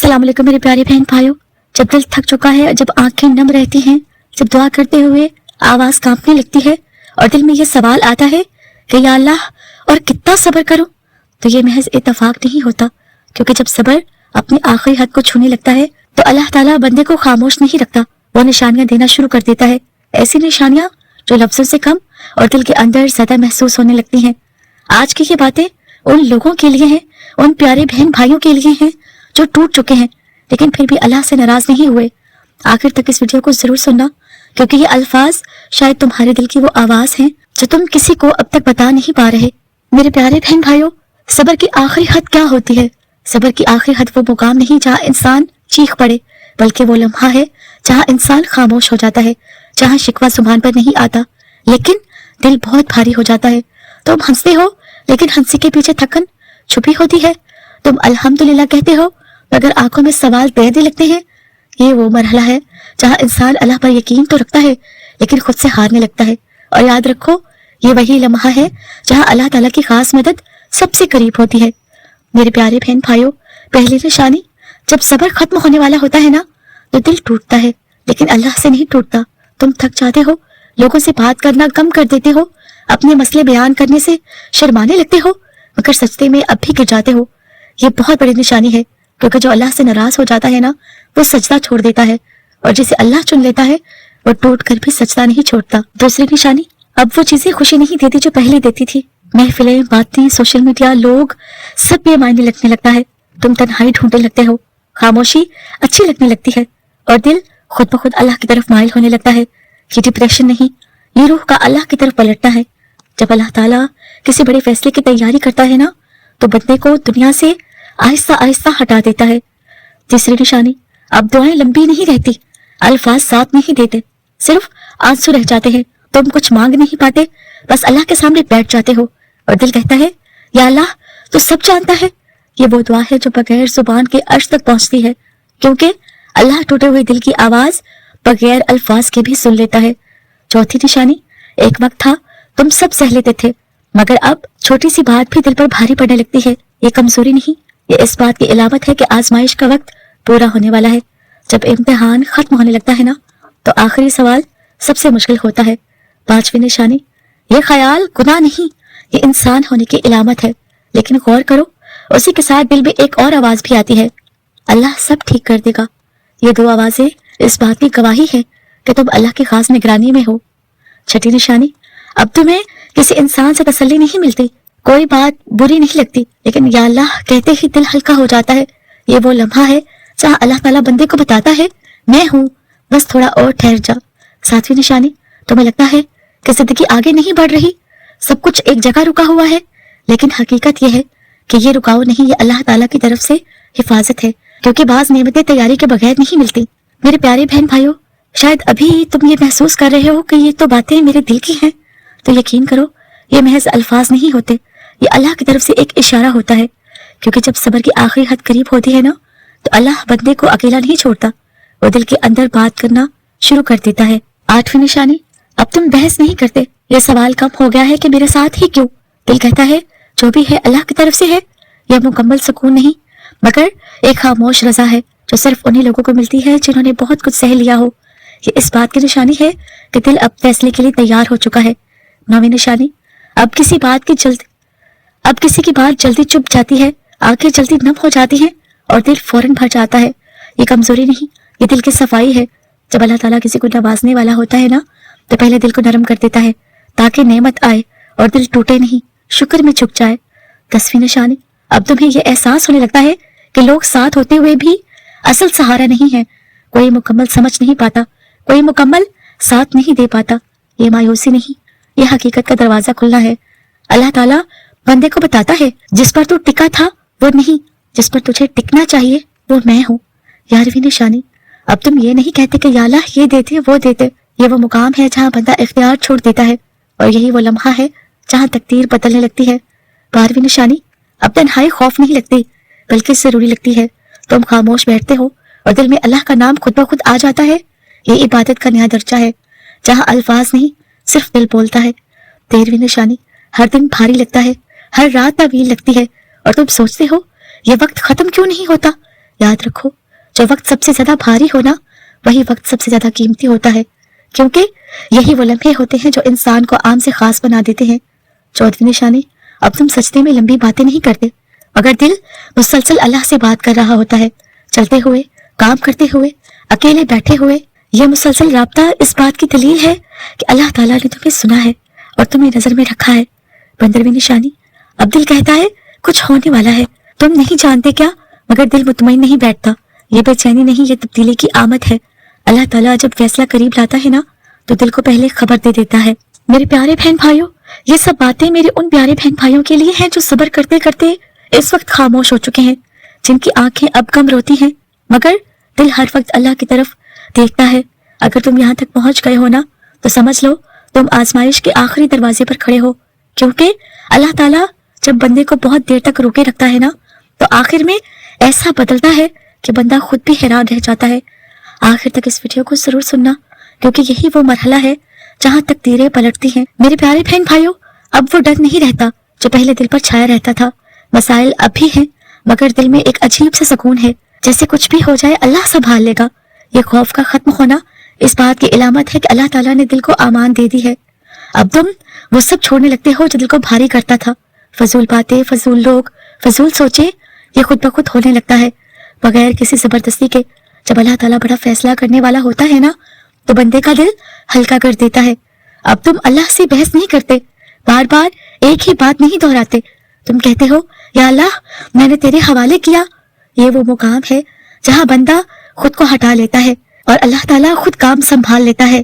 अस्सलाम वालेकुम मेरे प्यारे बहन भाइयों। जब दिल थक चुका है, जब आंखें नम रहती हैं, जब दुआ करते हुए आवाज कांपने लगती है और दिल में ये सवाल आता है कि या अल्लाह और कितना सब्र करूं, तो ये महज इत्तेफाक नहीं होता, क्योंकि जब सब्र अपनी आखिरी हद को छूने लगता है तो अल्लाह ताला बंदे को खामोश नहीं रखता, वो निशानियां देना शुरू कर देता है। ऐसी निशानियां जो लफ्जों से कम और दिल के अंदर ज्यादा महसूस होने लगती हैं। आज की ये बातें उन लोगों के लिए हैं, उन प्यारे बहन भाइयों के लिए हैं जो टूट चुके हैं लेकिन फिर भी अल्लाह से नाराज नहीं हुए। आखिर तक इस वीडियो को जरूर सुनना, क्योंकि ये अल्फाज शायद तुम्हारे दिल की वो आवाज है जो तुम किसी को अब तक बता नहीं पा रहे। मेरे प्यारे बहन भाइयों, सब्र की आखिरी हद क्या होती है? सब्र की आखिरी हद वो मुकाम नहीं जहाँ इंसान चीख पड़े, बल्कि वो लम्हा है जहाँ इंसान खामोश हो जाता है, जहाँ शिकवा जुबान पर नहीं आता लेकिन दिल बहुत भारी हो जाता है। तुम हंसते हो लेकिन हंसी के पीछे थकन छुपी होती है। तुम अल्हम्दुलिल्लाह कहते हो मगर आंखों में सवाल तैरने लगते हैं। ये वो मरहला है जहाँ इंसान अल्लाह पर यकीन तो रखता है लेकिन खुद से हारने लगता है। और याद रखो, ये वही लम्हा है जहाँ अल्लाह ताला की खास मदद सबसे करीब होती है। मेरे प्यारे बहन भाइयों, पहली निशानी, जब सब्र खत्म होने वाला होता है ना, तो दिल टूटता है लेकिन अल्लाह से नहीं टूटता। तुम थक जाते हो, लोगों से बात करना कम कर देते हो, अपने मसले बयान करने से शर्माने लगते हो, मगर सजदे में अब भी गिर जाते हो। ये बहुत बड़ी निशानी है, क्योंकि जो अल्लाह से नाराज हो जाता है ना, वो सजदा छोड़ देता है, और जिसे अल्लाह चुन लेता है वो टूट कर भी सजदा नहीं छोड़ता। दूसरी निशानी, अब वो चीजें खुशी नहीं देती जो पहले देती थी। महफिलें, बातें, सोशल मीडिया, लोग, सब ये मायने लगने लगता है। तुम तन्हाई ढूंढने लगते हो, खामोशी अच्छी लगने लगती है और दिल खुद ब खुद अल्लाह की तरफ माइल होने लगता है। ये डिप्रेशन नहीं, ये रूह का अल्लाह की तरफ पलटता है। जब अल्लाह ताला किसी बड़े फैसले की तैयारी करता है ना, तो बंदे को दुनिया से आहिस्ता आहिस्ता हटा देता है। तीसरी निशानी, अब दुआएं लंबी नहीं रहती, अल्फाज साथ नहीं देते, सिर्फ आंसू रह जाते हैं। तुम कुछ मांग नहीं पाते, बस अल्लाह के सामने बैठ जाते हो और दिल कहता है या अल्लाह तू सब जानता है। ये वो दुआ है जो बगैर जुबान के अर्श तक पहुंचती है, क्योंकि अल्लाह टूटे हुए दिल की आवाज बगैर अल्फाज के भी सुन लेता है। चौथी निशानी, एक वक्त था तुम सब सह लेते थे, मगर अब छोटी सी बात भी दिल पर भारी पड़ने लगती है। ये कमजोरी नहीं, ये इस बात की इलामत है कि आजमाइश का वक्त पूरा होने वाला है। जब इम्तिहान खत्म होने लगता है ना, तो आखिरी सवाल सबसे मुश्किल होता है। पांचवी निशानी, ये ख्याल गुनाह नहीं, ये इंसान होने की इलामत है, लेकिन गौर करो, उसी के साथ दिल में एक और आवाज भी आती है, अल्लाह सब ठीक कर देगा। ये दो आवाजें इस बात की गवाही है कि तुम अल्लाह की खास निगरानी में हो। छठी निशानी, अब तुम्हें किसी इंसान से तसल्ली नहीं मिलती, कोई बात बुरी नहीं लगती, लेकिन या अल्लाह कहते ही दिल हल्का हो जाता है। ये वो लम्हा है जहाँ अल्लाह ताला बंदे को बताता है मैं हूँ, बस थोड़ा और ठहर जा। सातवीं निशानी, तुम्हें लगता है कि जिंदगी आगे नहीं बढ़ रही, सब कुछ एक जगह रुका हुआ है, लेकिन हकीकत यह है कि ये रुकाव नहीं, ये अल्लाह ताला की तरफ से हिफाजत है, क्योंकि बाज नेमतें तैयारी के बगैर नहीं मिलती। मेरे प्यारे बहन भाइयों, शायद अभी तुम ये महसूस कर रहे हो कि ये तो बातें मेरे दिल की हैं, तो यकीन करो ये महज अल्फाज नहीं होते, ये अल्लाह की तरफ से एक इशारा होता है। क्योंकि जब सब्र की आखिरी हद करीब होती है ना, तो अल्लाह बंदे को अकेला नहीं छोड़ता, वो दिल के अंदर बात करना शुरू कर देता है। आठवीं निशानी, अब तुम बहस नहीं करते, ये सवाल कम हो गया है कि मेरे साथ ही क्यों। दिल कहता है जो भी है अल्लाह की तरफ से है। यह मुकम्मल सुकून नहीं, मगर एक खामोश रजा है जो सिर्फ उन्हीं लोगों को मिलती है जिन्होंने बहुत कुछ सह लिया हो। ये इस बात की निशानी है कि दिल अब फैसले के लिए तैयार हो चुका है। नौवीं निशानी, अब किसी की बात जल्दी चुप जाती है, आंखें जल्दी नम हो जाती हैं और दिल फौरन भर जाता है। ये कमजोरी नहीं, ये दिल की सफाई है। जब अल्लाह ताला किसी को नवाजने वाला होता है ना, तो पहले दिल को नरम कर देता है ताकि नेमत आए और दिल टूटे नहीं, शुक्र में झुक जाए। 10वीं निशानी, अब तुम्हें यह एहसास होने लगता है कि लोग साथ होते हुए भी असल सहारा नहीं है, कोई मुकम्मल समझ नहीं पाता, कोई मुकम्मल साथ नहीं दे पाता। ये मायूसी नहीं, ये हकीकत का दरवाजा खुलना है। अल्लाह ताला बंदे को बताता है जिस पर तू टिका था वो नहीं, जिस पर तुझे टिकना चाहिए वो मैं हूँ। 11वीं निशानी, अब तुम ये नहीं कहते कि या अल्लाह ये देते वो देते। ये वो मुकाम है जहाँ बंदा इख्तियार छोड़ देता है, और यही वो लम्हा है जहाँ तकदीर बदलने लगती है। 12वीं निशानी, अब तन्हाई खौफ नहीं लगती बल्कि जरूरी लगती है। तुम खामोश बैठते हो और दिल में अल्लाह का नाम खुद ब खुद आ जाता है। ये इबादत का नया दर्जा है जहाँ अल्फाज नहीं, सिर्फ दिल बोलता है। 13वीं निशानी, हर दिन भारी लगता है, हर रात तवील लगती है, और तुम सोचते हो ये वक्त खत्म क्यों नहीं होता, याद रखो, जो वक्त सबसे ज्यादा भारी हो ना, वही वक्त सबसे ज्यादा कीमती होता है, क्योंकि यही वो लम्हे होते हैं जो इंसान को आम से खास बना देते हैं। 14वीं निशानी, अब तुम सजदे में लंबी बातें नहीं करते, मगर दिल मुसलसल अल्लाह से बात कर रहा होता है। चलते हुए, काम करते हुए, अकेले बैठे हुए। यह मुसलसल राब्ता इस बात की दलील है कि अल्लाह ताला ने तुम्हें सुना है और तुम्हें नजर में रखा है। 15वीं निशानी, अब दिल कहता है कुछ होने वाला है, तुम नहीं जानते क्या, मगर दिल मुतमईन नहीं बैठता। ये बेचैनी नहीं, ये तब्दीली की आमद है। अल्लाह ताला जब फैसला करीब लाता है ना, तो दिल को पहले खबर दे देता है। मेरे प्यारे बहन भाइयों, ये सब बातें मेरे उन प्यारे बहन भाइयों के लिए हैं जो सब्र करते करते इस वक्त खामोश हो चुके हैं, जिनकी आंखें अब कम रोती हैं, मगर दिल हर वक्त अल्लाह की तरफ देखता है। अगर तुम यहाँ तक पहुंच गए हो ना, तो समझ लो तुम आजमाइश के आखिरी दरवाजे पर खड़े हो, क्योंकि अल्लाह ताला जब बंदे को बहुत देर तक रोके रखता है ना, तो आखिर में ऐसा बदलता है कि बंदा खुद भी हैरान रह जाता है। आखिर तक इस वीडियो को जरूर सुनना, क्योंकि यही वो मरहला है जहाँ तकदीरें पलटती हैं। मेरे प्यारे बहन भाइयों, अब वो डर नहीं रहता जो पहले दिल पर छाया रहता था। मसाइल अब भी हैं, मगर दिल में एक अजीब सा सुकून है, जैसे कुछ भी हो जाए अल्लाह संभाल लेगा। ये खौफ का खत्म होना इस बात की इलामत है कि अल्लाह ताला ने दिल को आमान दे दी है। अब तुम वो सब छोड़ने लगते हो जो दिल को भारी करता था। फजूल बातें, फजूल लोग, फजूल सोचे, ये खुद ब खुद होने लगता है बगैर किसी जबरदस्ती के। जब अल्लाह ताला बड़ा फैसला करने वाला होता है ना, तो बंदे का दिल हल्का कर देता है। अब तुम अल्लाह से बहस नहीं करते, बार बार एक ही बात नहीं दोहराते। तुम कहते हो, या अल्लाह मैंने तेरे हवाले किया। ये वो मुकाम है जहाँ बंदा खुद को हटा लेता है और अल्लाह ताला खुद काम संभाल लेता है।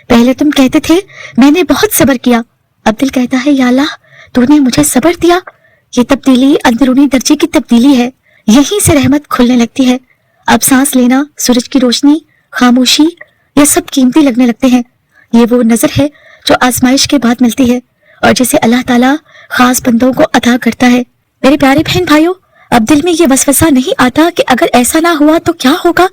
पहले तुम कहते थे मैंने बहुत सब्र किया, अब दिल कहता है या अल्लाह तूने मुझे सब्र दिया। ये तब्दीली अंदरूनी दर्जे की तब्दीली है, यहीं से रहमत खुलने लगती है। अब सांस लेना, सूरज की रोशनी, खामोशी, ये सब कीमती लगने लगते हैं। ये वो नजर है जो आजमाइश के बाद मिलती है और जिसे अल्लाह ताला खास बंदों को अता करता है। मेरे प्यारे बहन भाइयों, अब दिल में ये वसवसा नहीं आता कि अगर ऐसा ना हुआ तो क्या होगा,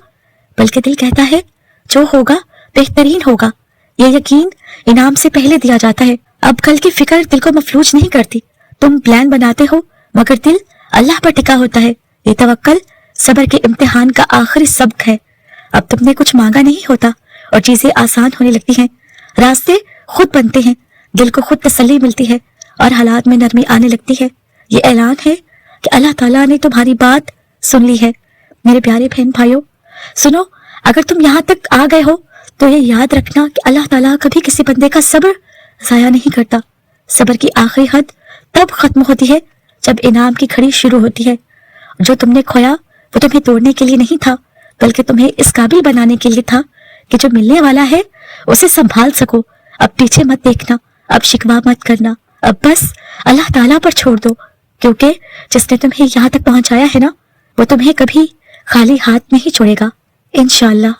बल्कि दिल कहता है जो होगा बेहतरीन होगा। ये यकीन इनाम से पहले दिया जाता है। अब कल की फिक्र दिल को मफलूज नहीं करती। तुम प्लान बनाते हो, मगर दिल अल्लाह पर टिका होता है। ये तवक्कल सब्र के इम्तिहान का आखिरी सबक है। अब तुमने कुछ मांगा नहीं होता और चीजें आसान होने लगती हैं, रास्ते खुद बनते हैं, दिल को खुद तसल्ली मिलती है और हालात में नरमी आने लगती है। ये ऐलान है कि अल्लाह ताला ने तुम्हारी बात सुन ली है। मेरे प्यारे बहन भाइयों सुनो, अगर तुम यहाँ तक आ गए हो तो ये याद रखना कि अल्लाह ताला कभी किसी बंदे का सब्र जाया नहीं करता। सब्र की आखिरी हद तब खत्म होती है जब इनाम की घड़ी शुरू होती है। जो तुमने खोया वो तुम्हें तोड़ने के लिए नहीं था, बल्कि तुम्हें इस काबिल बनाने के लिए था कि जो मिलने वाला है उसे संभाल सको। अब पीछे मत देखना, अब शिकवा मत करना, अब बस अल्लाह ताला पर छोड़ दो, क्योंकि जिसने तुम्हें यहाँ तक पहुंचाया है ना, वो तुम्हें कभी खाली हाथ नहीं छोड़ेगा इंशाअल्लाह।